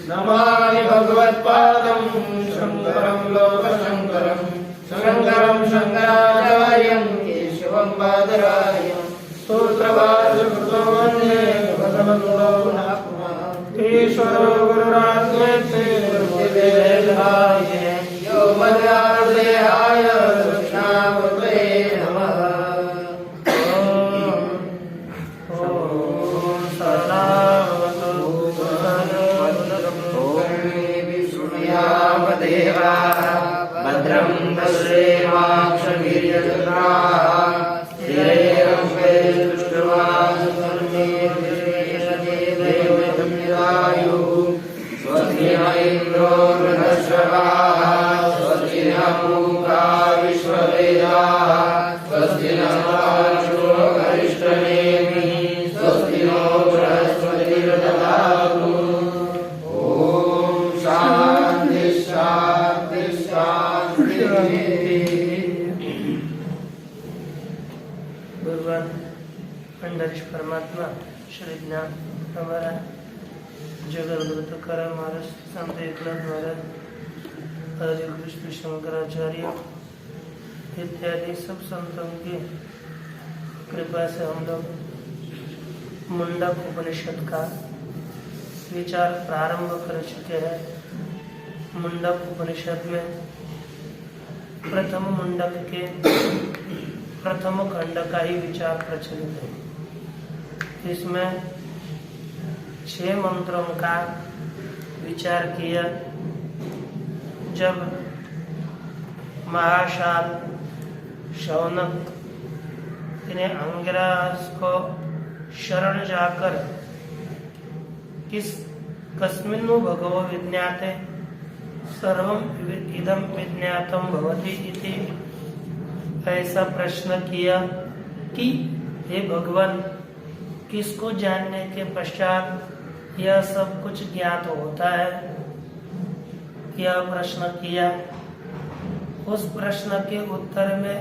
नमामि भगवत्पादं शंकरं लोकशंकरं शंकरं शंकराचार्यं केशवं बादरायणं सूत्रभाष्यकृतो वन्दे भगवतो पुनः पुनः ईश्वरो गुरुरात्मेति मूर्तिभेदहाय व्योमव्याप्तदेहाय दक्षिणामूर्तये नमः। भद्रं पश्येमाक्षवीर्यजत्राः स्वस्ति न इन्द्रो बृहस्पतिः स्वस्ति न पूषा विश्ववेदाः स्वस्ति न मारुतो अरिष्टनेमिः स्वस्ति नो बृहस्पतिर्दधातु। भगवान अंडरीश परमात्मा श्री ज्ञान हमारा जगत कर महाराज संत एकनाथ महाराज आदि कृष्ण शंकराचार्य इत्यादि सब संतों की कृपा से हम लोग मुंडक उपनिषद का विचार प्रारंभ कर चुके हैं। मुंडक उपनिषद में प्रथम मुंडक के प्रथम खंड का ही विचार प्रचलित है। इसमें 6 मंत्रों का विचार किया। जब महाशाल शौनक इन्हें अंगिरास को शरण जाकर कस्मिन्नु भगवो विज्ञाते सर्वं इदं विज्ञातं भवति इति ऐसा प्रश्न किया कि हे भगवान, किसको जानने के पश्चात यह सब कुछ ज्ञात होता है, यह प्रश्न किया। उस प्रश्न के उत्तर में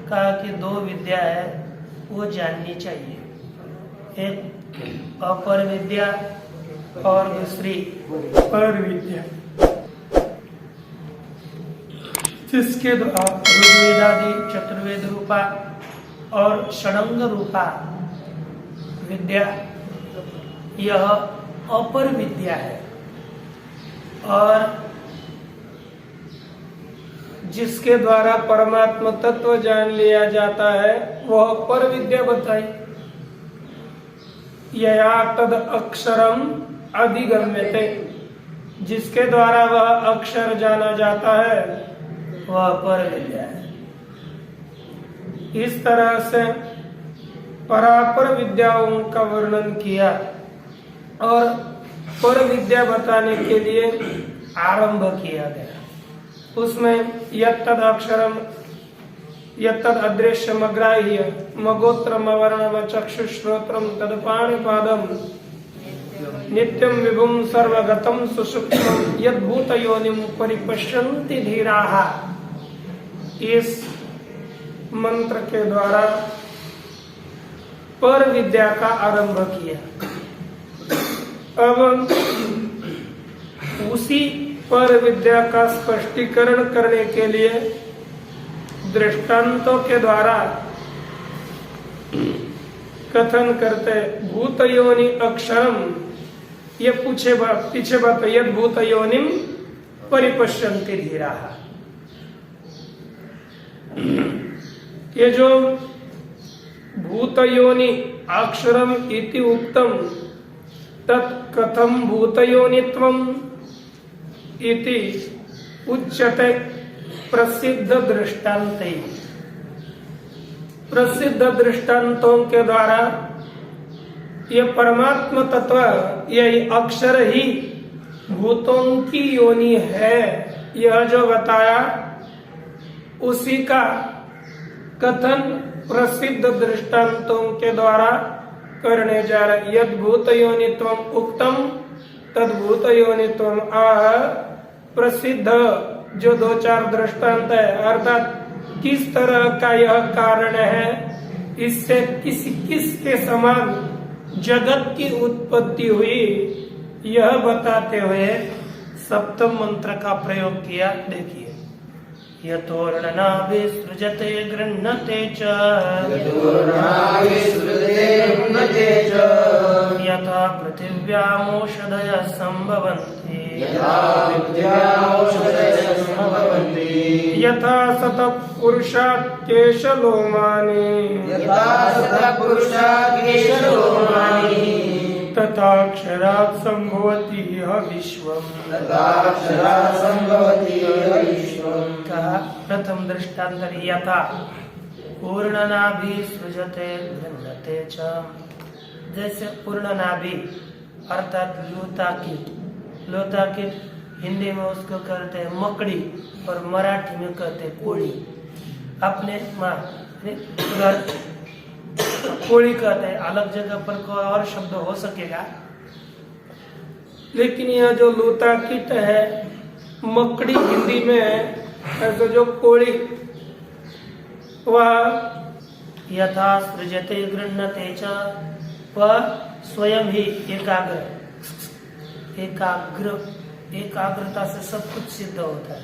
कहा कि 2 विद्या है वो जाननी चाहिए, एक अपर विद्या और दूसरी पर विद्या, जिसके द्वारा ऋग्वेदादि चतुर्वेद रूपा और षडंग रूपा विद्या यह अपर विद्या है, और जिसके द्वारा परमात्मा तत्व जान लिया जाता है वह पर विद्या बताई। यया तद अक्षरम अधिगम्यते, जिसके द्वारा वह अक्षर जाना जाता है वह पर विद्या है। इस तरह से परापर विद्याओं का वर्णन किया और पर विद्या बताने के लिए आरंभ किया गया। उसमें यत्तद अक्षरम यत्तद अदृश्यमग्राह्य मगोत्रमवर्णम चक्षुश्रोत्रम तदपाणिपादम नित्यं विभुं सर्वगतं सुषुप्तं यद्भूतयोनिं परिपश्यन्ति धीराः। इस मंत्र के द्वारा पर विद्या का आरंभ किया। अब उसी पर विद्या का स्पष्टीकरण करने के लिए दृष्टांतों के द्वारा कथन करते। भूतयोनि अक्षरम, ये पीछे बात यद भूतयोनिम परिपश्यन्ति धीराः। ये जो भूतयोनि अक्षरम इति उक्तम, तत्कथम भूतयोनित्वम इति उच्यते प्रसिद्ध दृष्टांते। प्रसिद्ध दृष्टांतों के द्वारा ये परमात्मा तत्व, यही अक्षर ही भूतों की योनि है, यह जो बताया उसी का कथन प्रसिद्ध दृष्टांतों के द्वारा करने जा रहे। यद भूत योनित्वम उक्तम तद भूत योनित्वम आह। प्रसिद्ध जो 2-4 दृष्टांत है, अर्थात किस तरह का यह कारण है, इससे किसके समान जगत की उत्पत्ति हुई, यह बताते हुए सप्तम मंत्र का प्रयोग किया। देखिए, यतोर्णनाभिसृजते गृह्णते च यथा पृथिव्यामोषधयः सम्भवन्ति यथा सतः पुरुषात् केशलोमानि तथा अक्षरात् सम्भवति यः विश्वम्। कहा प्रथम दृष्टांत यथा पूर्णनाभि सृजते गृह्णते च। जैसे पूर्णनाभि अर्थात लोताकिट हिंदी में उसको कहते हैं मकड़ी और मराठी में कहते हैं कोड़ी। अपने माँ कोड़ी कहते हैं, अलग जगह पर कोई और शब्द हो सकेगा, लेकिन यह जो लोताकिट है मकड़ी हिंदी में है, ऐसे जो कोड़ी वह यथा सृजते गृह्णते च, वह स्वयं ही एकाग्रता से सब कुछ सिद्ध होता है,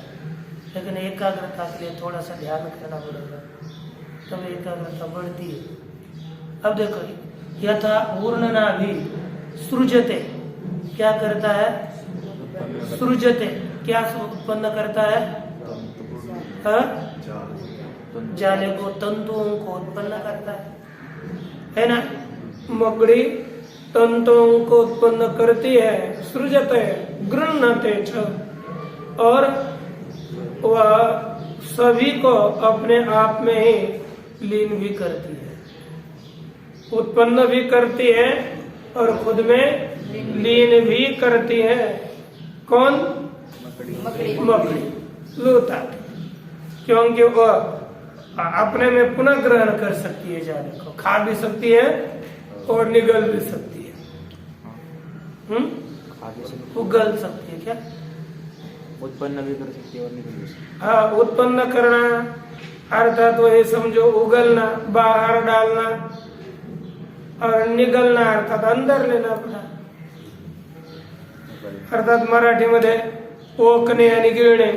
लेकिन एकाग्रता के लिए थोड़ा सा ध्यान करना पड़ेगा, तब एकाग्रता बढ़ती है। अब देखो, यथा पूर्णनाभि सृजते, क्या करता है? सृजते क्या उत्पन्न करता है? जाले को, तंतुओं को उत्पन्न करता है ना। मकड़ी तंतुओं को उत्पन्न करती है, सृजते गृह्णते च, और वह सभी को अपने आप में ही लीन भी करती है, उत्पन्न भी करती है और खुद में लीन भी करती है। कौन? मकड़ी लोता, क्योंकि वह अपने में पुनः ग्रहण कर सकती है, जाने को खा भी सकती है और निगल भी सकती है। उगल सकती है, क्या उत्पन्न भी कर सकती है और निगल भी सकती है। हाँ, उत्पन्न करना अर्थात वही समझो उगलना, बाहर डालना, और निगलना अर्थात अंदर लेना पड़ा, अर्थात मराठी मध्ये ओकणे आणि गिळणे,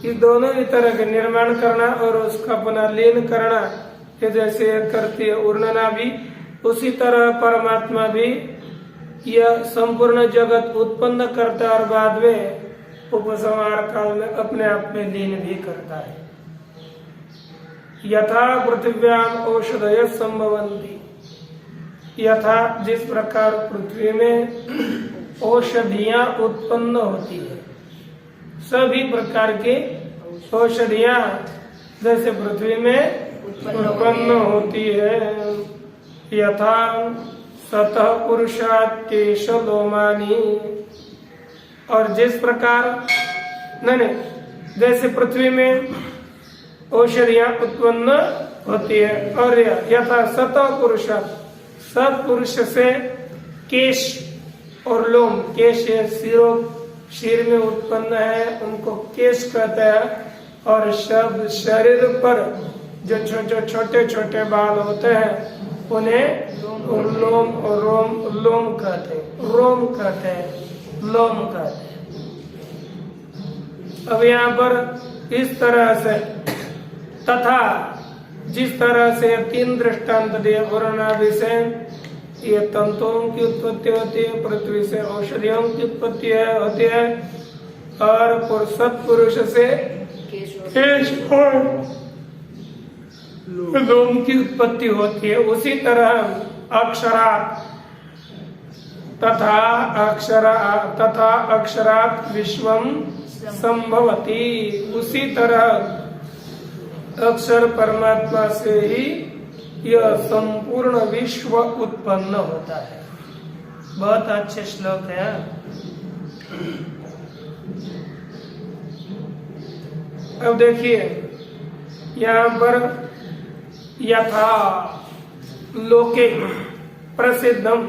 ये दोनों ही तरह के निर्माण करना और उसका पुनः लीन करना, ये जैसे करती है उर्णना भी, उसी तरह परमात्मा भी यह संपूर्ण जगत उत्पन्न करता है और बाद में उपसंहार काल में अपने आप में लीन भी करता है। यथा पृथिव्याम औषधयः संभवन्ति, यथा जिस प्रकार पृथ्वी में औषधियां उत्पन्न होती है, सभी प्रकार की औषधियां जैसे पृथ्वी में उत्पन्न होती है। यथा सतः पुरुषात् केशलोमानि, और जिस प्रकार नहीं जैसे पृथ्वी में औषधियां उत्पन्न होती है, और यथा सतः पुरुषात्, सत्पुरुष से केश और लोम, केश सिर में उत्पन्न है, उनको केश कहते हैं, और सब शरीर पर जो छोटे छोटे बाल होते हैं उन्हें लोम और लोम कहते हैं, रोम कहते हैं, लोम कहते हैं। अब यहाँ पर इस तरह से तथा जिस तरह से 3 दृष्टांत दिए, वरुणादि से ये तंतुओं की उत्पत्ति होती है, पृथ्वी से औषधियों की उत्पत्ति होती है, और सत्पुरुष से केश और लोम की उत्पत्ति होती है। उसी तरह अक्षरात् तथा अक्षरात् विश्वम संभवति। उसी तरह अक्षर परमात्मा से ही यह संपूर्ण विश्व उत्पन्न होता है। बहुत अच्छे श्लोक है। अब देखिए यहाँ पर यथा लोके प्रसिद्धम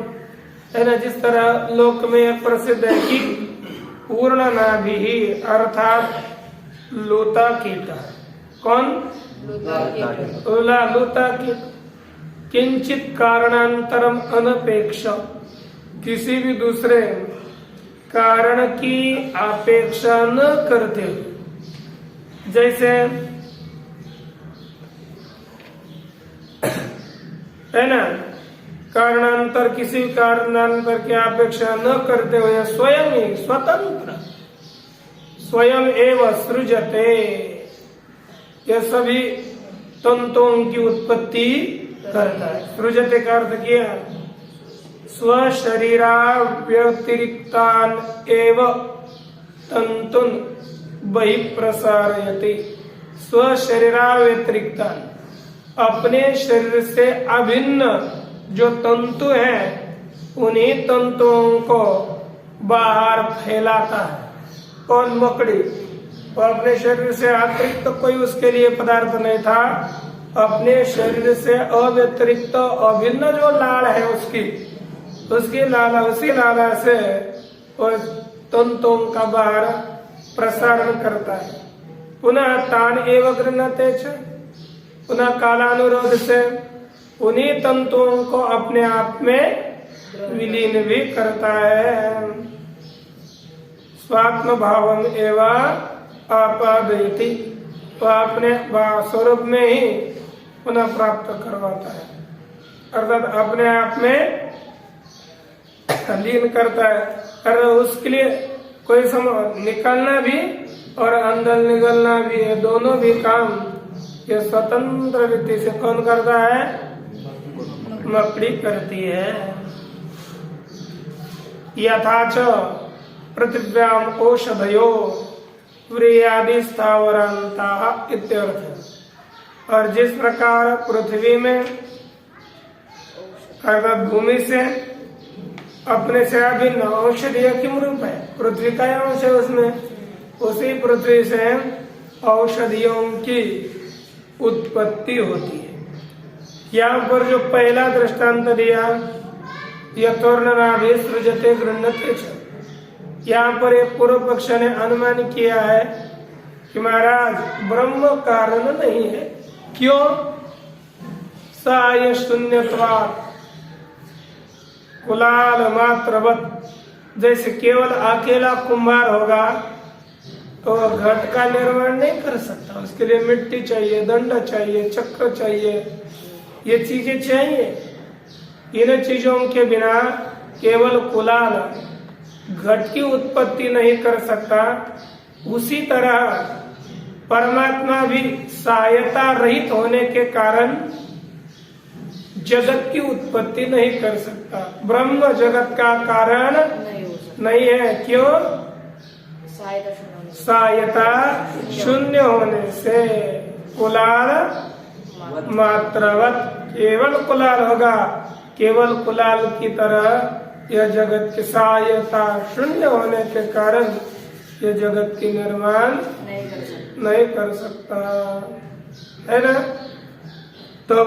है ना, जिस तरह लोक में प्रसिद्ध है कि पूर्ण नाभि अर्थात लूता कीट। कौन? लूता कीट। किंचित कारणांतरम अनपेक्ष, किसी भी दूसरे कारण की अपेक्षा न करते हुए। जैसे है ना, कारणांतर, किसी कारणांतर की अपेक्षा न करते हुए स्वयं ही स्वतंत्र स्वयं एवं सृजते, यह सभी तंतुओं की उत्पत्ति करता है। सृजते का अर्थ किया स्वशरीरा व्यतिरिक्तान एव तंतुन बहिःप्रसारयति। स्वशरीरा व्यतिरिक्तान, अपने शरीर से अभिन्न जो तंतु है उन्हीं तंतुओं को बाहर फैलाता है। कौन? मकड़ी। और अपने शरीर से अतिरिक्त कोई उसके लिए पदार्थ नहीं था। अपने शरीर से अव्यतिरिक्त अभिन्न जो लाल है उसकी लाला, उसी लाला से उस तंतुओं का बाहर प्रसारण करता है। पुनः तान एवं गृह्णते च, पुनः कालानुरोध से उन्हीं तंतुओं को अपने आप में विलीन भी करता है। स्वात्म भावम एवं आपादयति, तो अपने स्वरूप में ही पुनः प्राप्त करवाता है, अर्थात अपने आप में लीन करता है। और उसके लिए कोई निकलना भी और अंदर निकलना भी है, दोनों भी काम ये स्वतंत्र रीति से कौन करता है? मकड़ी करती है। यथाच पृथिव्याम औषधयो व्रीयादि स्थावरांता इत्यर्थ। और जिस प्रकार पृथ्वी में अर्थात भूमि से अपने से अभिन्न औषधीय किम रूप है? पृथ्वी का अंश है उसमें, उसी पृथ्वी से औषधियों की उत्पत्ति होती है। यहाँ पर जो पहला दृष्टांत दिया यथोर्णनाभि सृजते गृह्णते च, यहाँ पर एक पूर्व पक्ष ने अनुमान किया है कि महाराज ब्रह्म कारण नहीं है। क्यों? साय शून्यत्वात् कुलाल मात्रवत। जैसे केवल अकेला कुम्हार होगा तो घट का निर्माण नहीं कर सकता, उसके लिए मिट्टी चाहिए, दंड चाहिए, चक्र चाहिए, ये चीजें चाहिए। इन चीजों के बिना केवल कुलाल घट की उत्पत्ति नहीं कर सकता। उसी तरह परमात्मा भी सहायता रहित होने के कारण जगत की उत्पत्ति नहीं कर सकता। ब्रह्म जगत का कारण नहीं है। क्यों? सहायता शून्य होने से। कुलाल मात्रवत, केवल कुलाल होगा, केवल कुलाल की तरह यह जगत की सहायता शून्य होने के कारण यह जगत की निर्माण नहीं कर सकता है ना। तो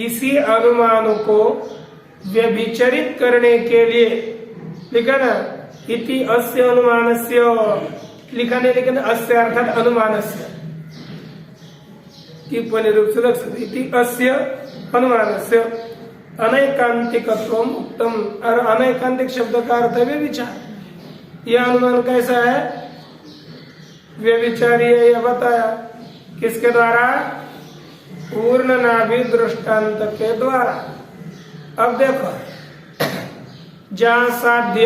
इसी अनुमान को व्यभिचरित करने के लिए लिखा ना, इति अस्य अनुमानस्य, लिखा नहीं लेकिन अस्य अर्थात अनुमानस्य टिप्पणी रूप से रख सकते। इति अस्य अनुमानस्य अनैकांतिकत्व उत्तम। और अनैकांतिक शब्द का अर्थ है व्यभिचार। यह अनुमान कैसा है? व्यभिचारी है, यह बताया किसके द्वारा? पूर्ण नाभि दृष्टांत के द्वारा। अब देखो, जहां साध्य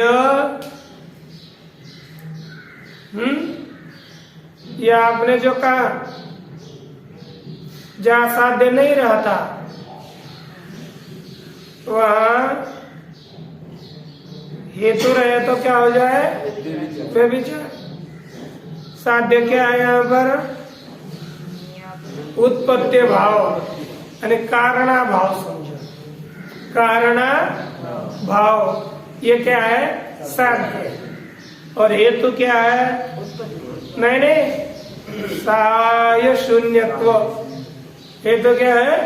यह आपने जो कहा, जहां साध्य नहीं रहता वहां हेतु रहे तो क्या हो जाए? व्यभिचार। साध्य क्या है यहाँ पर? उत्पत्ति भाव यानी कारणा भाव समझो। कारणा भाव ये क्या है? साध्य। और हेतु क्या है? नहीं, साय शून्यत्व। हेतु क्या है?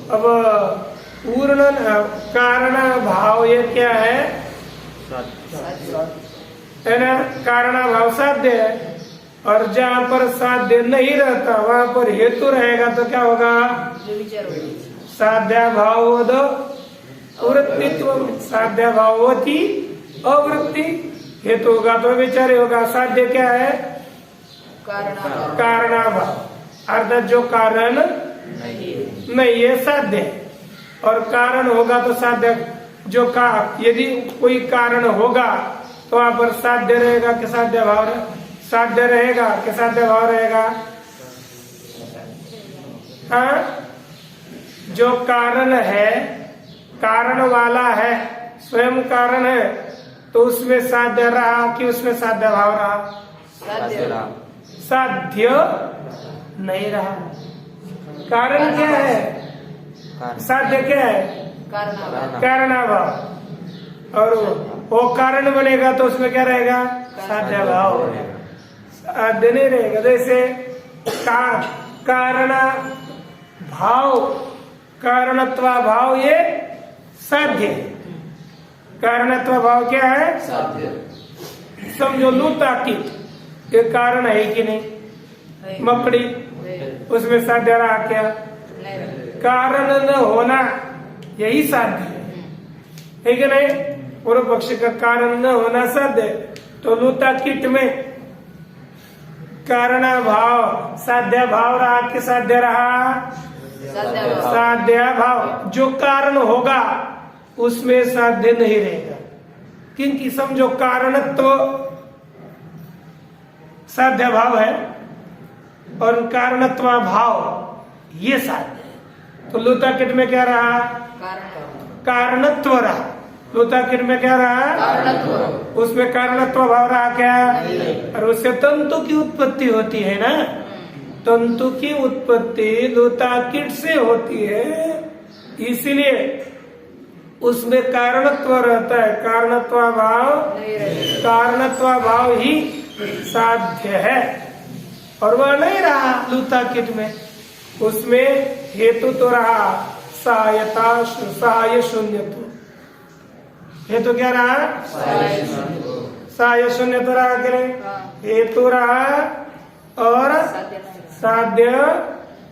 अब पूर्ण कारण भाव ये क्या है? है ना? कारण भाव साध्य है। और जहाँ पर साध्य नहीं रहता वहां पर हेतु रहेगा तो क्या होगा? साध्या भावोद वृत्तित्व। साध्या भाववती अवृत्ति। हेतु होगा तो विचार होगा। साध्य क्या है? कारणाभाव, अर्थात जो कारण नहीं है साध्य है। और कारण होगा तो साध्य जो का यदि कोई कारण होगा तो वहां पर साध्य रहेगा कि साध्य भाव? साध्य रहेगा कि साध्य भाव रहेगा? हाँ, जो कारण है, कारण वाला है, स्वयं कारण है, तो उसमें साध्य रहा कि उसमें साध्य भाव रहा? साध्य नहीं रहा। कारण क्या है? साध्य क्या है? कारणाभाव। और वो कारण बनेगा तो उसमें क्या रहेगा? साध्य भाव। साध्य नहीं रहेगा। जैसे कारण भाव, कारणत्वा भाव ये साध्य। कारणत्वा भाव क्या है? साध्य। समझो लूता कीट ये कारण है कि नहीं? मकड़ी, उसमें साध्य रहा क्या? कारण न होना यही साध्य है कि नहीं? पूर्व पक्षी का कारण न होना साध्य। तो लूता कीट में कारण भाव साध्य भाव रहा कि साध्य रहा? साध्य भाव। जो कारण होगा उसमें साध्य नहीं रहेगा, क्योंकि समझो कारणत्व साध्य भाव है और कारणत्व भाव ये साध्य है। तो लूता कीट में क्या रहा? कारणत्व रहा। लूता कीट में क्या रहा? उसमें कारणत्व भाव रहा क्या? और उससे तंतु की उत्पत्ति होती है ना। तंतु की उत्पत्ति लूता कीट से होती है, इसलिए उसमें कारणत्व रहता है। कारणत्व भाव ही साध्य है और वह नहीं रहा लूता कीट में। उसमें हेतु तो रहा साय शून्यत्व। हेतु क्या रहा? साय शून्य तो रहा कि नहीं? हेतु रहा और साध्य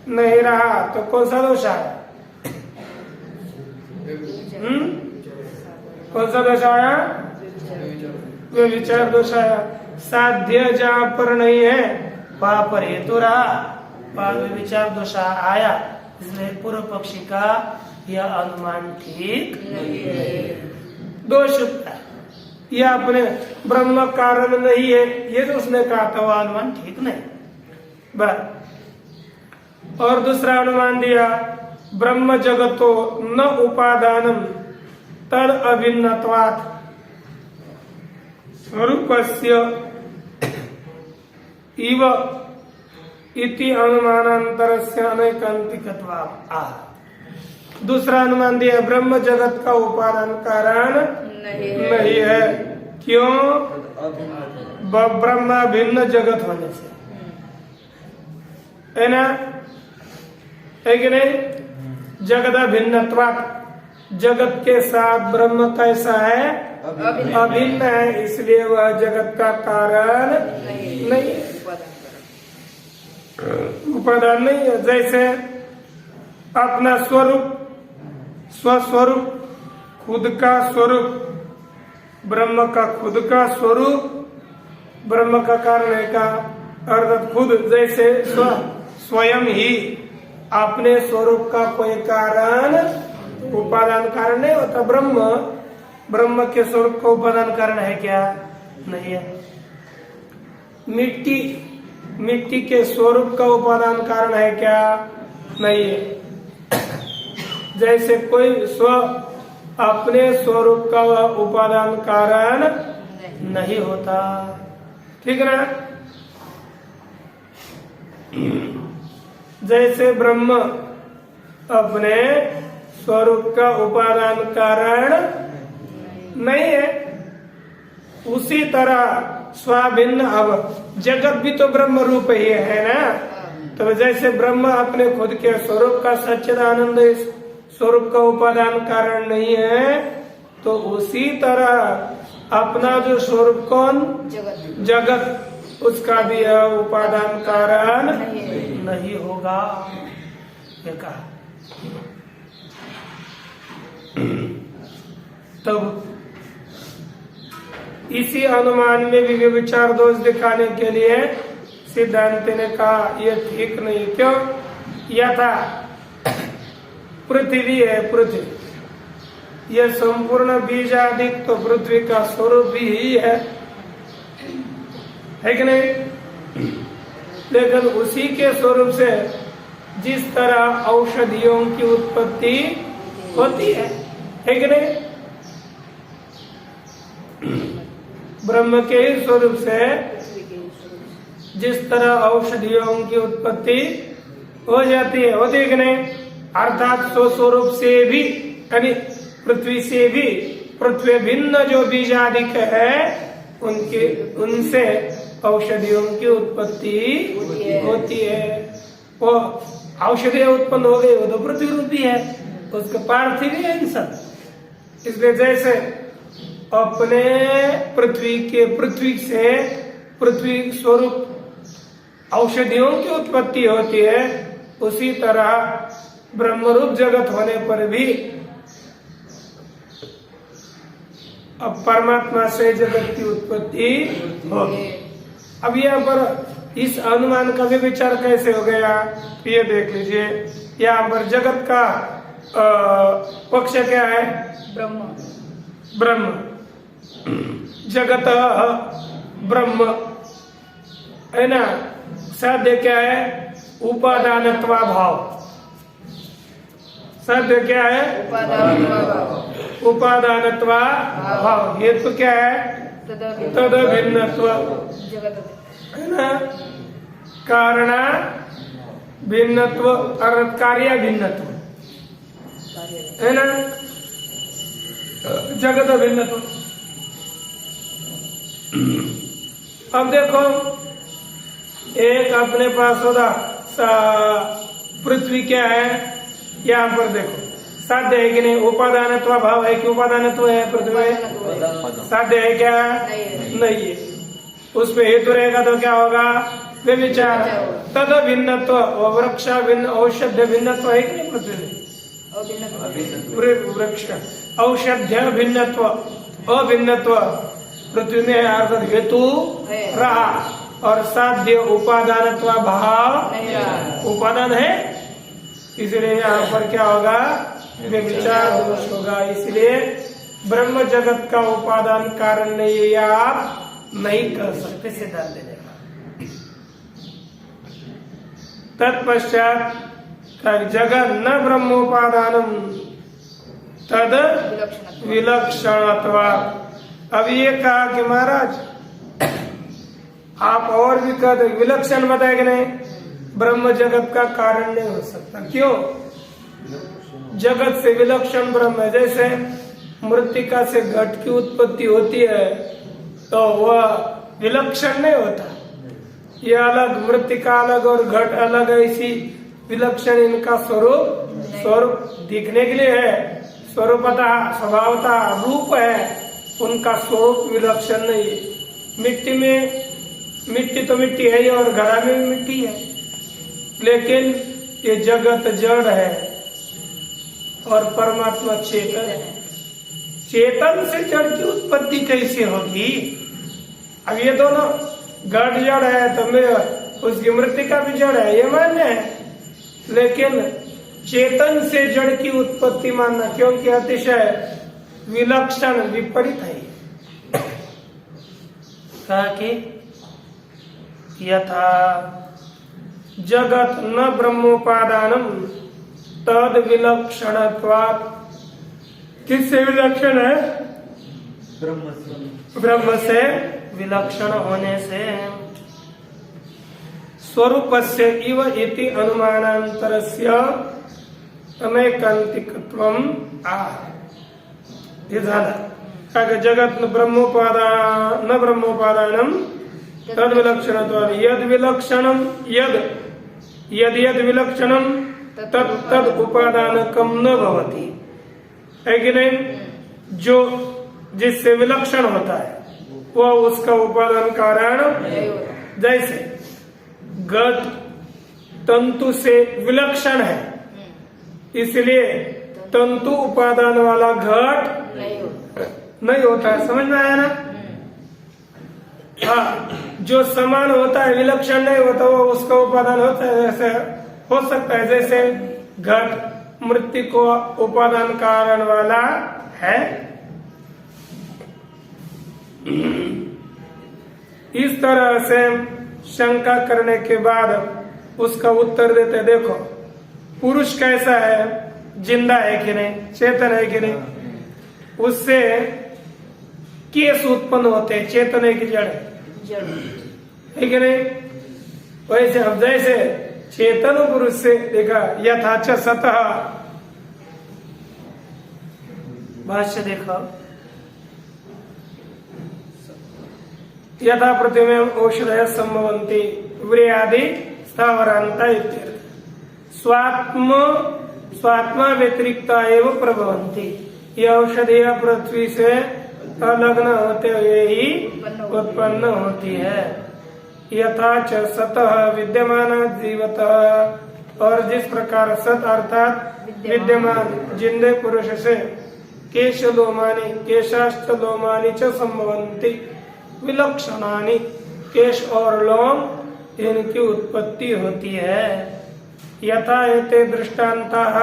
नहीं रहा तो कौन सा दोष है? कौन सा दोष आया? विचार दोष आया। साध्य जहाँ पर नहीं है वहां पर हेतु रहा, वहां विचार दोष आया। इसलिए पूर्व पक्षी का यह अनुमान ठीक नहीं है, दोष है। यह अपने ब्रह्म कारण नहीं है ये जो उसने कहा था वह अनुमान ठीक नहीं। बस और दूसरा अनुमान दिया ब्रह्म जगतो न उपादानम तद अभिन्नत्वात् स्वरूपस्य इव इति अनुमानांतरस्य अनैकांतिकत्वात् आह। दूसरा अनुमान दिया ब्रह्म जगत का उपादान कारण नहीं है। क्यों? ब्रह्म भिन्न जगत होने से, है ना? है कि नहीं? जगत भिन्नत्वात्, जगत के साथ ब्रह्म कैसा है? अभिन्न है, इसलिए वह जगत का कारण नहीं है, उपादान नहीं है। जैसे अपना स्वरूप, स्वस्वरूप, खुद का स्वरूप, ब्रह्म का खुद का स्वरूप ब्रह्म का कारण है का अर्थात खुद, जैसे स्वयं ही अपने स्वरूप का कोई कारण उपादान कारण नहीं होता। ब्रह्म के स्वरूप का उपादान कारण है क्या? नहीं है। मिट्टी के स्वरूप का उपादान कारण है क्या? नहीं है। जैसे कोई अपने स्वरूप का वह उपादान कारण नहीं होता। ठीक ना? जैसे ब्रह्म अपने स्वरूप का उपादान कारण नहीं है, उसी तरह स्वाभिन्न अब जगत भी तो ब्रह्म रूप ही है ना। तो जैसे ब्रह्म अपने खुद के स्वरूप का सच्चिदानंद स्वरूप का उपादान कारण नहीं है, तो उसी तरह अपना जो स्वरूप कौन जगत उसका भी उपादान कारण नहीं होगा, ये कहा। तब इसी अनुमान में भी विचार दोष दिखाने के लिए सिद्धांत ने कहा यह ठीक नहीं। क्यों? यथा पृथ्वी है, पृथ्वी यह संपूर्ण बीजादिक तो पृथ्वी का स्वरूप ही है कि नहीं? लेकिन उसी के स्वरूप से जिस तरह औषधियों की उत्पत्ति होती है कि नहीं? ब्रह्म के ही स्वरूप से जिस तरह औषधियों की उत्पत्ति हो जाती है, होती है कि नहीं? अर्थात स्वरूप से भी यानी पृथ्वी से भी पृथ्वी भिन्न जो बीजादिक है उनसे औषधियों की उत्पत्ति होती है। वो औषधियां उत्पन्न हो गई, वो तो पृथ्वी रूप भी है, उसके पार्थिव है इन सब। इसलिए जैसे अपने पृथ्वी से पृथ्वी स्वरूप औषधियों की उत्पत्ति होती है, उसी तरह ब्रह्मरूप जगत होने पर भी अब परमात्मा से जगत की उत्पत्ति होगी। अब यहाँ पर इस अनुमान का भी विचार कैसे हो गया, ये देख लीजिए। यहाँ पर जगत का पक्ष क्या है? ब्रह्म जगत ब्रह्म है ना। साध्य क्या है? उपादानत्वा भाव। साध्य क्या है? उपादानत्वा भाव। हेतु क्या है? तद भिन्नत्व है ना। कारण भिन्नत्व और कार्य भिन्नत्व है ना। जगत भिन्नत्व। अब देखो, एक अपने पास होगा पृथ्वी क्या है, यहाँ पर देखो साध्य है कि नहीं? उपादानत्व भाव है कि उपादानत्व है? पृथ्वी है, साध्य है क्या? नहीं है। उसमें हेतु रहेगा तो क्या होगा? वे विचार तद भिन्नत्व, वृक्ष भिन्न औषध्य भिन्नत्व है कि नहीं? पृथ्वी वृक्ष औषध्य भिन्नत्व अभिन्नत्व पृथ्वी में अर्थात हेतु रहा, और साध्य उपादानत्व भाव उपादान है, इसलिए यहाँ पर क्या होगा? विचार दोष होगा। इसलिए ब्रह्म जगत का उपादान कारण नहीं है, या आप नहीं कर सकते सिद्धांत देने का। तत्पश्चात जगत न ब्रह्मोपादानम तद विलक्षणत्वात्। अब ये कहा कि महाराज आप और भी कहते विलक्षण बताए कि नहीं? ब्रह्म जगत का कारण नहीं हो सकता। क्यों? जगत से विलक्षण ब्रह्म है। जैसे मृत्तिका से घट की उत्पत्ति होती है तो वह विलक्षण नहीं होता, ये अलग, मृत्तिका अलग और घट अलग है, इसी विलक्षण इनका स्वरूप दिखने के लिए है, स्वरूपतः स्वभावतः रूप है, उनका स्वरूप विलक्षण नहीं है। मिट्टी तो मिट्टी है और घड़ा में भी मिट्टी है, लेकिन ये जगत जड़ है और परमात्मा चेतन है। चेतन से जड़ की उत्पत्ति कैसे होगी? अब ये दोनों घट जड़ है तो मेरे उसकी मृत्तिका भी जड़ है, ये मान्य है, लेकिन चेतन से जड़ की उत्पत्ति मानना, क्योंकि अतिशय विलक्षण विपरीत है। कहा कि यथा जगत न ब्रह्मोपादानम तद विलक्षणत्वात्, किससे विलक्षण है? ब्रह्म से। ब्रह्म से विलक्षण होने से। स्वरूपस्य इव इति अनुमानांतरस्य अनैकांतिकत्वम आह। हे झालं का जगत न ब्रह्मोपादानम तद विलक्षणत्वान यद विलक्षणम यद यद यद विलक्षणम तद तद उपादानकम न भवति, है कि नहीं? जो जिससे विलक्षण होता है वह उसका उपादान कारण, जैसे घट तंतु से विलक्षण है इसलिए तंतु उपादान वाला घट नहीं होता है। समझ में आया ना? हाँ, जो समान होता है विलक्षण नहीं होता वो उसका उपादान होता है। जैसे हो सकता है जैसे घट मृत्यु को उपादान कारण वाला है, इस तरह से शंका करने के बाद उसका उत्तर देते देखो पुरुष कैसा है, जिंदा है कि नहीं, चेतन है कि नहीं, उससे केस उत्पन्न होते हैं, चेतन है कि जड़ है कि नहीं? वैसे अब जैसे चेतन पुरुष से देखा यथाच सतः, भाष्य देखो यथा प्रतिमे औषधय संभवन्ति व्रियादि स्थावरांता इत्यर्थ। स्वात्मा व्यतिरिक्ता एवं प्रभवन्ति। ये औषधियां पृथ्वी से अलग न होते हुए ही उत्पन्न होती है। यथा च सतः विद्यमान जीवतः, और जिस प्रकार सत अर्थात विद्यमान जिंदे पुरुष से केशलोमानि केशाष्टलोमानि च संभवन्ति विलक्षणानि, केश और लोम इनकी उत्पत्ति होती है। यथा एते दृष्टान्ताः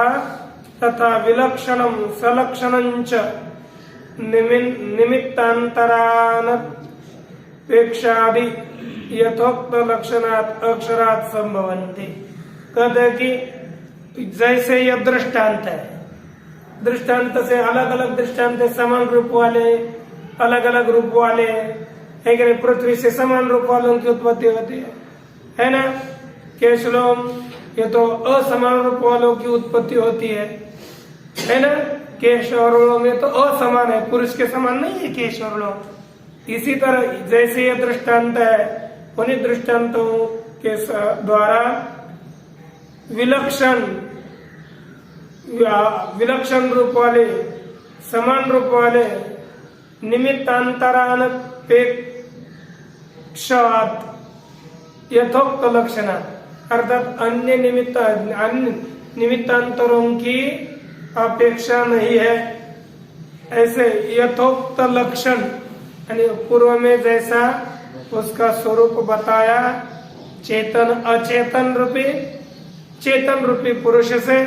तथा विलक्षणं सलक्षणं च निमित्तान्तरानपेक्षादि यथोक्त लक्षणात् अक्षरात् संभवन्ति। कहते कि जैसे यह दृष्टांत है, दृष्टांत से अलग अलग दृष्टांत समान रूप वाले अलग अलग रूप वाले है कि नहीं? पृथ्वी से समान रूप वालों की उत्पत्ति होती है ना? केशलोम ये तो असमान रूप वालों की उत्पत्ति होती है ना? केश और लोम ये तो असमान है, पुरुष के समान नहीं है केश और लोम। इसी तरह जैसे ये दृष्टांत है उन्हीं दृष्टांतों के द्वारा विलक्षण रूप वाले समान रूप वाले निमित्तांतरान यथोक्त लक्षण अर्थात अन्य निमित्तांतरों की अपेक्षा नहीं है, ऐसे यथोक्त लक्षण यानी पूर्व में जैसा उसका स्वरूप बताया चेतन अचेतन रूपी चेतन रूपी पुरुष से,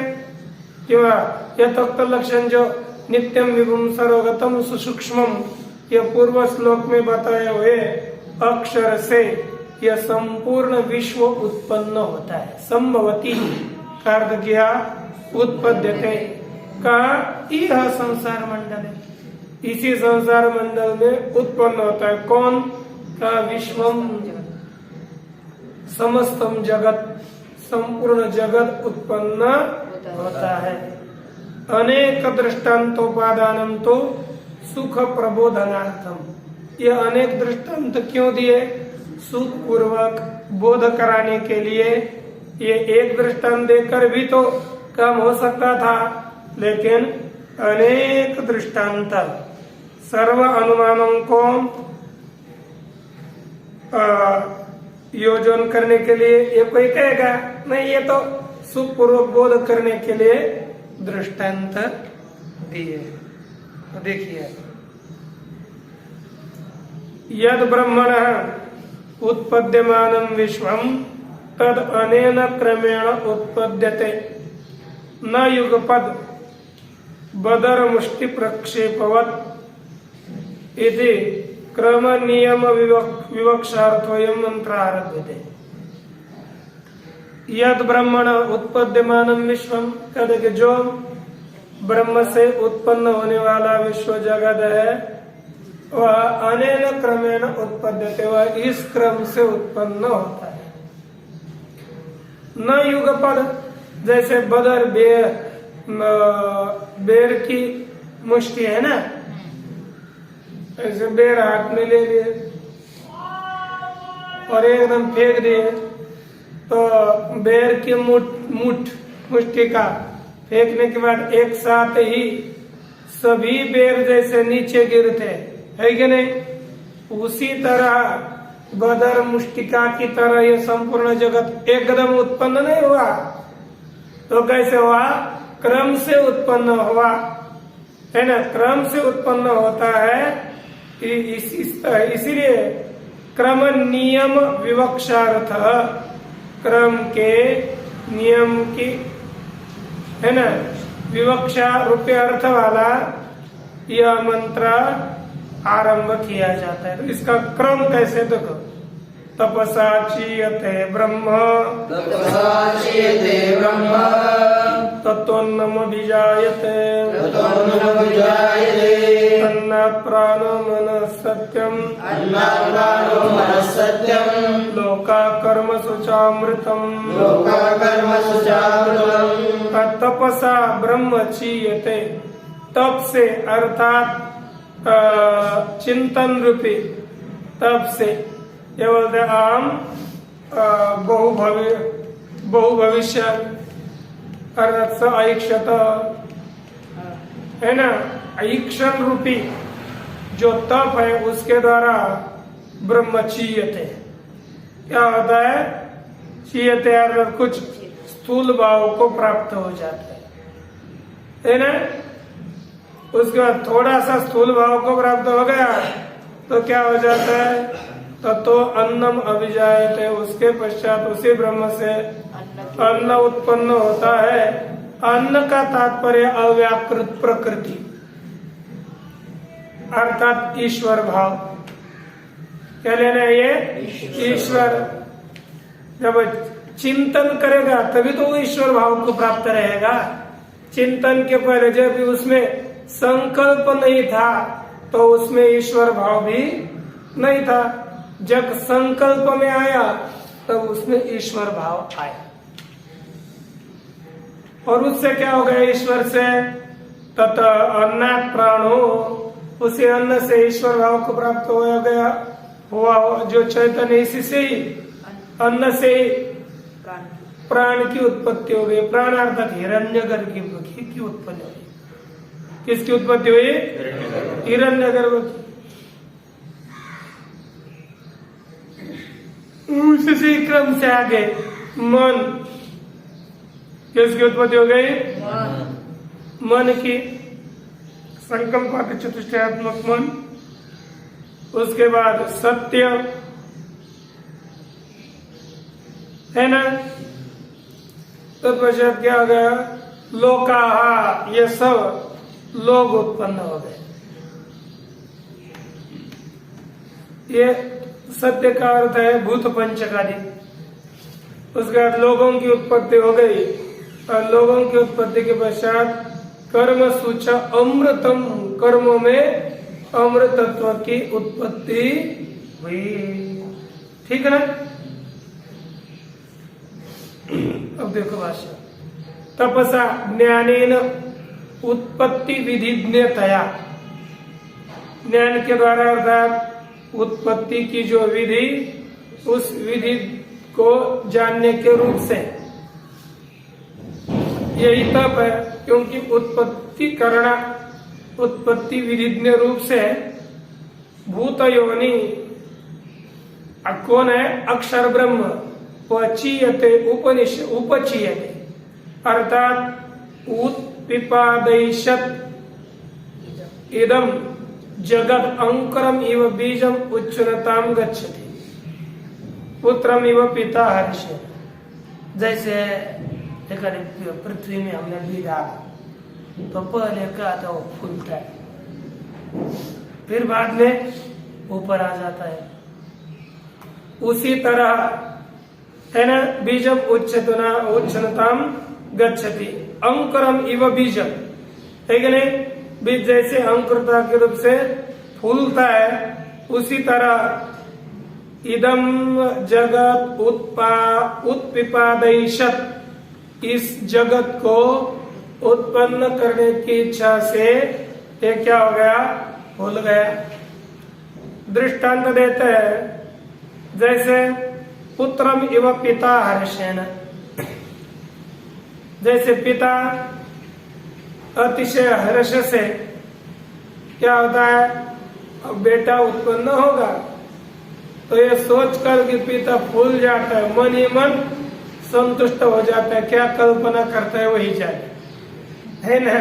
किंवा यथोक्त लक्षण जो नित्यम विभुम सर्वगतम सुसूक्ष्मम यह पूर्व श्लोक में बताए हुए अक्षर से यह संपूर्ण विश्व उत्पन्न होता है। संभवती का अर्थ किया उत्पद्यते का यह संसार मंडल है, इसी संसार मंडल में उत्पन्न होता है। कौन का? विश्वम समस्तम जगत, संपूर्ण जगत उत्पन्न होता है। अनेक दृष्टांतोपादानम तो सुख प्रबोधनार्थम, ये अनेक दृष्टांत क्यों दिए? सुख पूर्वक बोध कराने के लिए। ये एक दृष्टांत देकर भी तो कम हो सकता था, लेकिन अनेक दृष्टांत सर्व अनुमानों को योजन करने के लिए ये कोई कहेगा नहीं, ये तो सुख पूर्वक बोध करने के लिए दृष्टांत दिए। तो देखिए यद ब्रह्मणः उत्पद्यमानं विश्वं तद अनेन क्रमेण उत्पद्यते न युगपद बदर मुष्टि प्रक्षेपवत् इति क्रम नियम विवक्षार्थोऽयं मंत्र आरभ्यते। यद ब्रह्मण उत्पद्यमानं विश्वम, कहते कि जो ब्रह्म से उत्पन्न होने वाला विश्व जगत है वह अनेन क्रमेण उत्पद्यते, वह इस क्रम से उत्पन्न होता है। न युगपद, जैसे बदर बेर की मुष्टि है ना, ऐसे बेर हाथ में ले लिए और एकदम फेंक दिए तो बेर की मुट्ठी का फेंकने के बाद एक साथ ही सभी बेर जैसे नीचे गिरते है कि नहीं, उसी तरह बदर मुष्टिका की तरह ये संपूर्ण जगत एकदम उत्पन्न नहीं हुआ। तो कैसे हुआ? क्रम से उत्पन्न हुआ है ना, क्रम से उत्पन्न होता है। इसीलिए क्रम नियम विवक्षार्थ, क्रम के नियम की है ना विवक्षा रूपे अर्थ वाला यह मंत्र आरंभ किया जाता है। तो इसका क्रम कैसे देखो, तपसा चीयते ब्रह्म, तपसा चीयते ब्रह्म, तत्वन्नम बीजायते, तत्वन्नम बीजायते, अन्नात् प्राणो मनः सत्यम, अन्नात् प्राणो मनः सत्यम, लोका कर्म सुचामृतम, लोका कर्म सुचामृतम। तपसा ब्रह्म चीयते, तप से अर्थात चिंतन रूपी तप से, ये बोलते आम बहु भविष्य अर्थात स ऐक्षत है ना, ऐक्षण रूपी जो तप है उसके द्वारा ब्रह्म चीयते। क्या होता है? चीयते अर्थात कुछ स्थूल भाव को प्राप्त हो जाता है ना। उसके बाद थोड़ा सा स्थूल भाव को प्राप्त हो गया तो क्या हो जाता है? तो अन्नम अभिजायते, उसके पश्चात उसी ब्रह्म से अन्न उत्पन्न होता है। अन्न का तात्पर्य अव्याकृत प्रकृति अर्थात ईश्वर भाव। क्या लेना है? ये ईश्वर जब चिंतन करेगा तभी तो वो ईश्वर भाव को प्राप्त रहेगा। चिंतन के पहले जब भी उसमें संकल्प नहीं था तो उसमें ईश्वर भाव भी नहीं था। जब संकल्प में आया तब उसमें ईश्वर भाव आया और उससे क्या हो गया? ईश्वर से तत् अन्नात् प्राणो, उसी अन्न से ईश्वर भाव को प्राप्त हो गया हुआ जो चैतन्य, इसी से ही अन्न से ही प्राण की उत्पत्ति हो गई। प्राण अर्थात हिरण्यगर्भ की उत्पत्ति हुई। किसकी उत्पत्ति हुई? हिरण्यगर्भ की। उसी क्रम से आगे मन, किसकी उत्पत्ति हो गई? मन की, संकल्प चतुष्टयात्मक मन। उसके बाद सत्य है ना, तत्पश्चात क्या हो गया? लोकाहा, ये सब लोग उत्पन्न हो गए। ये सत्य का अर्थ है भूत पंचकादि। उसके बाद लोगों की उत्पत्ति हो गई और लोगों की उत्पत्ति के पश्चात कर्म सूच अमृतम, कर्मों में अमृतत्व की उत्पत्ति हुई। ठीक है ना? अब देखो भाष्य, तपसा ज्ञानेन उत्पत्ति विधिज्ञतया, ज्ञान के द्वारा अर्थात उत्पत्ति की जो विधि, उस विधि को जानने के रूप से यही तप है। क्योंकि उत्पत्ति करना, उत्पत्ति विधिज्ञ रूप से भूत योनि कौन है? अक्षर ब्रह्म। पचीयते उपचीयते अर्थात उत्पिपादयिष्यत् इदम जगत अंकुरम इव बीजम उच्चरताम गच्छति पुत्रम इव पिता हर्ष। जैसे पृथ्वी में हमने बीज डाला तो पहले क्या था? वो फूलता है, फिर बाद में ऊपर आ जाता है। उसी तरह है ना, बीजम उच्चताम गच्छति, अंकुरम इव बीजम, है कि नहीं? बीज जैसे अंकुरता के रूप से फूलता है, उसी तरह इदम जगत उत्पिपादयिषत, इस जगत को उत्पन्न करने की इच्छा से ये क्या हो गया? फूल गया। दृष्टांत देते हैं, जैसे पुत्रम इव पिता हर्षेण, जैसे पिता अतिशय हर्ष से क्या होता है, अब बेटा उत्पन्न होगा, तो ये सोचकर कि पिता फूल जाता है, मन ही मन संतुष्ट हो जाता है, क्या कल्पना करता है वही जाने, है ना?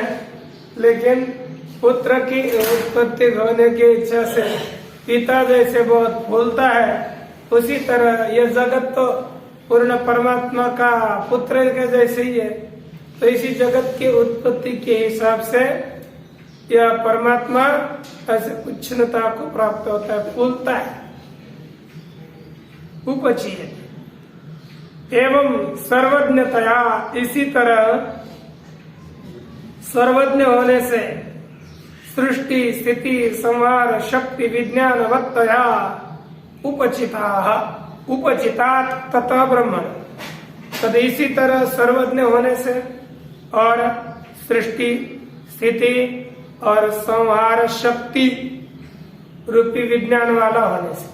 लेकिन पुत्र की उत्पत्ति होने की इच्छा से पिता जैसे बहुत फूलता है, उसी तरह यह जगत तो पूर्ण परमात्मा का पुत्र के जैसे ही है। तो इसी जगत की उत्पत्ति के हिसाब से यह परमात्मा ऐसे उच्छिन्नता को प्राप्त होता है, फूलता है, उपची है। एवं सर्वज्ञतया, इसी तरह सर्वज्ञ होने से सृष्टि स्थिति संहार शक्ति विज्ञानवत्तया उपचितात तथा ब्रह्मण, तद इसी तरह सर्वज्ञ होने से और सृष्टि स्थिति और संहार शक्ति रूपी विज्ञान वाला होने से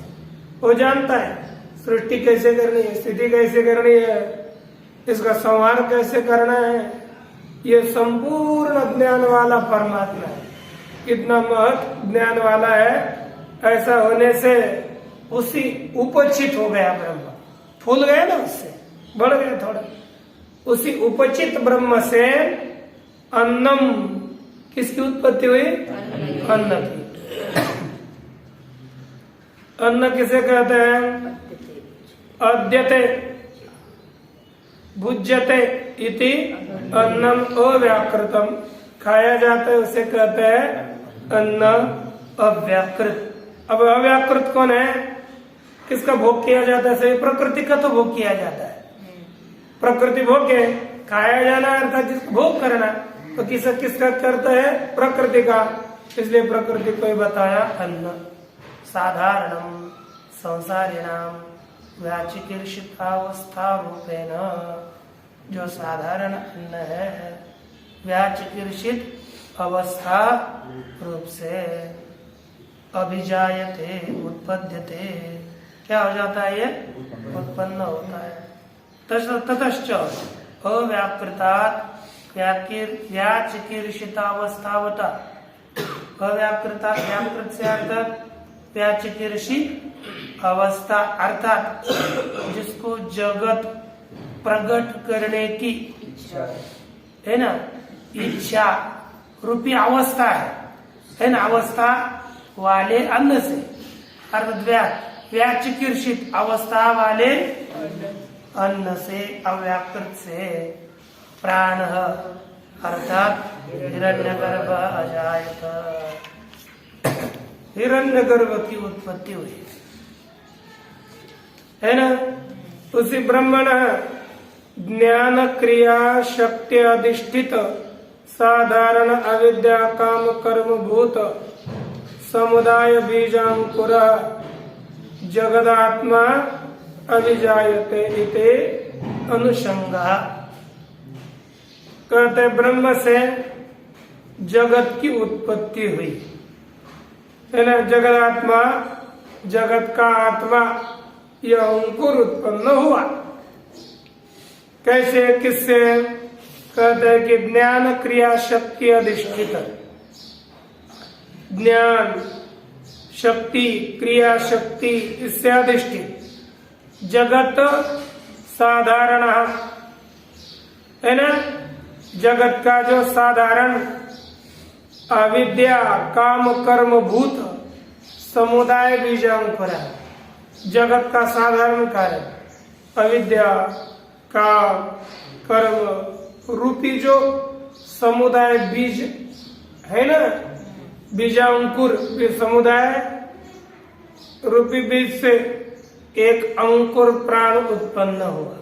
वो जानता है सृष्टि कैसे करनी है, स्थिति कैसे करनी है, इसका संहार कैसे करना है, ये संपूर्ण ज्ञान वाला परमात्मा है। कितना महत ज्ञान वाला है, ऐसा होने से उसी उपचित हो गया ब्रह्म, फूल गया ना, उससे बढ़ गया थोड़ा। उसी उपचित ब्रह्म से अन्नम, किसकी उत्पत्ति हुई? अन्न की। अन्न किसे कहते हैं? अद्यते भुज्यते इति अन्नम अव्याकृतम, खाया जाता है उसे कहते हैं अन्न अव्याकृत। अब अव्याकृत कौन है? किसका भोग किया जाता है? सही प्रकृति का तो भोग किया जाता है। प्रकृति भोग है, खाया जाना अर्थात जिसको भोग करना, तो किसका करता है? प्रकृति का। इसलिए प्रकृति को बताया अन्न। साधारणम संसारिणाम व्याचिकीर्षितावस्था रूपेण, जो साधारण अन्न है व्याचिकीर्षित अवस्था रूप से अभिजायते उत्पद्यते, क्या हो जाता है? ये उत्पन्न होता है। ततश्च अव्याकृतात् व्याचिकीर्षितावस्थावता, अव्याकृता व्याकृत से अर्थात व्याचिकीर्षित अवस्था, अर्थात जिसको जगत प्रकट करने की है ना इच्छा रूपी अवस्था है ना, अवस्था वाले अन्न से, अर्थात व्याचिकीर्षित अवस्था वाले अन्न से, अव्याकृत से प्राण अर्थात हिरण्यगर्भ अजायत, हिरण्यगर्भ की उत्पत्ति हुई है ना। उसी ब्रह्मण ज्ञान क्रिया शक्ति अधिष्ठित साधारण अविद्या काम कर्म भूत समुदाय बीजांकुर जगदात्मा अभिजायते इति अनुषंगा, कहते ब्रह्म से जगत की उत्पत्ति हुई है ना। जगदात्मा, जगत का आत्मा, यह अंकुर उत्पन्न हुआ। कैसे, किससे? कहते हैं कि ज्ञान क्रिया शक्ति अधिष्ठित, ज्ञान शक्ति क्रिया शक्ति इससे अधिष्ठित जगत साधारण है ना। जगत का जो साधारण अविद्या काम कर्म भूत समुदाय बीजांकुर है, जगत का साधारण कार्य अविद्या काम कर्म रूपी जो समुदाय बीज है ना, बीजांकुर समुदाय रूपी बीज से एक अंकुर प्राण उत्पन्न हुआ,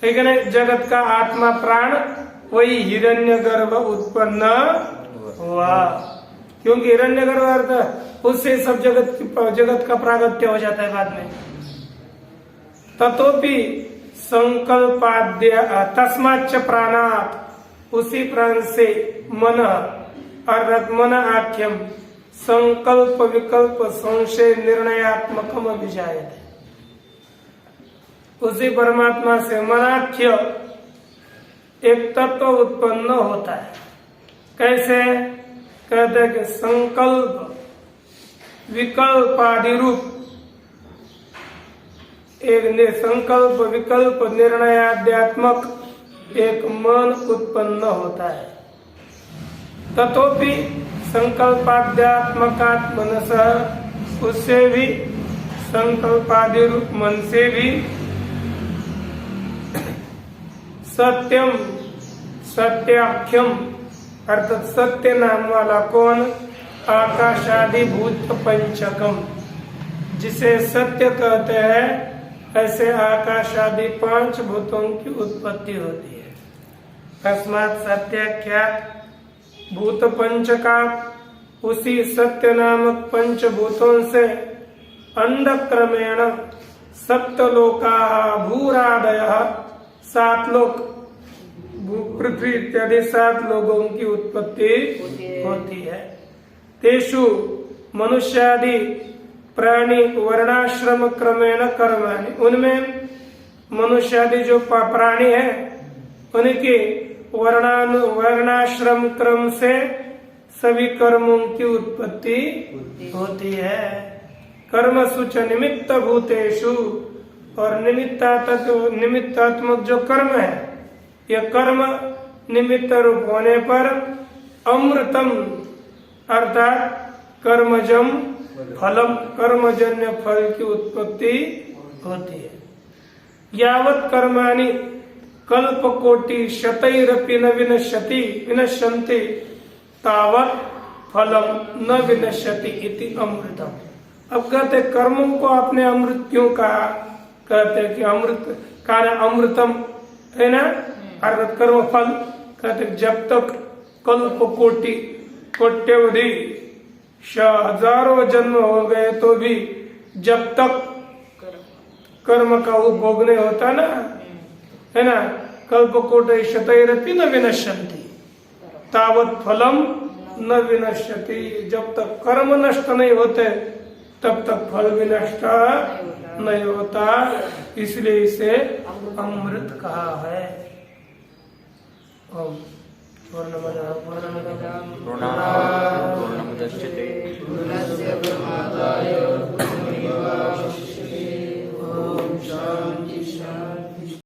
ठीक है ना। जगत का आत्मा प्राण वही हिरण्यगर्भ उत्पन्न हुआ। क्योंकि हिरण्यगर्भ अर्थ उससे सब जगत का प्रागत्य हो जाता है बाद में। ततोपि संकल्पाद्य तस्माच्च प्राणात्, उसी प्राण से मन अर्थात मन आख्यम संकल्प विकल्प संशय निर्णयात्मकम अभिजायते। उसी परमात्मा से मनाख्य एक तत्व उत्पन्न होता है। कैसे? कहते हैं कि संकल्प विकल्प आदि रूप एक संकल्प विकल्प निर्णयाध्यात्मक एक मन उत्पन्न होता है। ततोपि संकल्पाध्यात्मकात् मनसः, उससे भी संकल्पादि रूप मन से भी सत्यम सत्याख्यम अर्थात सत्य नाम वाला कौन? आकाशादि भूत पंचकम, जिसे सत्य कहते हैं। ऐसे आकाशादि पांच भूतों की उत्पत्ति होती है। तस्मात् सत्याख्यात भूत पंचका, उसी सत्य नामक पंचभूतों से अंधक्रमेण सप्तलोका भूरादय, सात लोक पृथ्वी इत्यादि 7 लोगों की उत्पत्ति होती है। तेषु मनुष्यादि प्राणी वर्णाश्रम क्रमेण कर्माणि, उनमें मनुष्यादि जो प्राणी है उनके वर्णाश्रम क्रम से सभी कर्मों की उत्पत्ति होती है। कर्मसु च निमित्त भूतेषु, और निमित्तात्मक जो कर्म है, यह कर्म निमित्त रूप होने पर अमृतम अर्थात कर्मजम फलम, कर्मजन्य फल की उत्पत्ति होती है। यावत् कर्माणि कल्पकोटि शतैरपि न विनश्यन्ति तावत् फलम न विनश्यति इति अमृतम। अब कहते कर्मों को आपने अमृत क्यों कहा? कहते कि अमृत कारण अमृतम है ना, अर्थात कर्म फल। कहते जब तक कल्प कोटि कोट्यवधि हजारों जन्म हो गए तो भी जब तक कर्म का उपभोग नहीं होता ना, है ना, कल्प कोटि शतैरपि न विनश्यन्ति तावत् फलम न विनश्यति। जब तक कर्म नष्ट नहीं होते तब तक फल भी नष्ट नहीं होता, इसलिए इसे अमृत कहा है। ओम पूर्णमदः पूर्णमिदं पूर्णात् पूर्णमुदच्यते पूर्णस्य पूर्णमादाय